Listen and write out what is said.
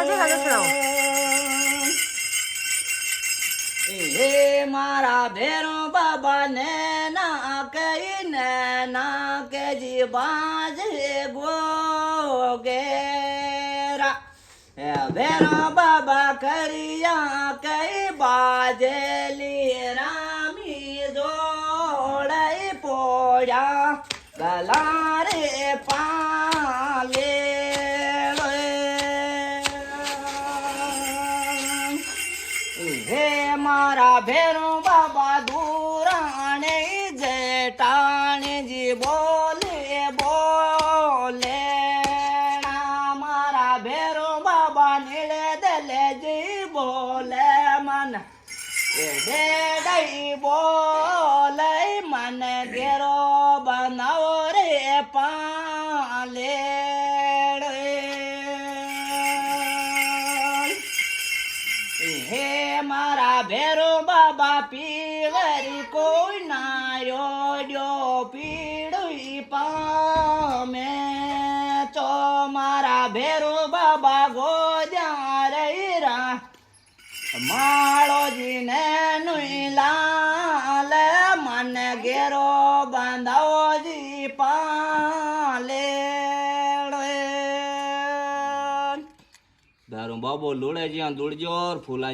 પછી કાલે ચડાવો હે મારા ભેરો બાબા ને ના કહીને ના કેજી બાજે ગોગેરા હે ભેરો બાબા કરિયા કઈ બાજેલી રામી જોડાઈ પોળ્યા ગલા રે પાલે હે મારા ભેરો બાબા દુરાણે જેટાણેજી બોલે બોલે મારા ભેરો બાબા નીળે દલે જી બોલે મન એ ડેડઈ બોલે મને ઘેરો બનાવો રે પાલે હે મારા ભેરો બાબા પીવરી કોઈ નાયો પીડુઈ પામે તો મારા ભેરો બાબા ગોદ્યા રહી રા માળોજીને નુઈ લાલ મને ઘેરો બાંધાઓજી પાલે દારૂ બાબો લોડે જ્યાં દોડજો ફૂલા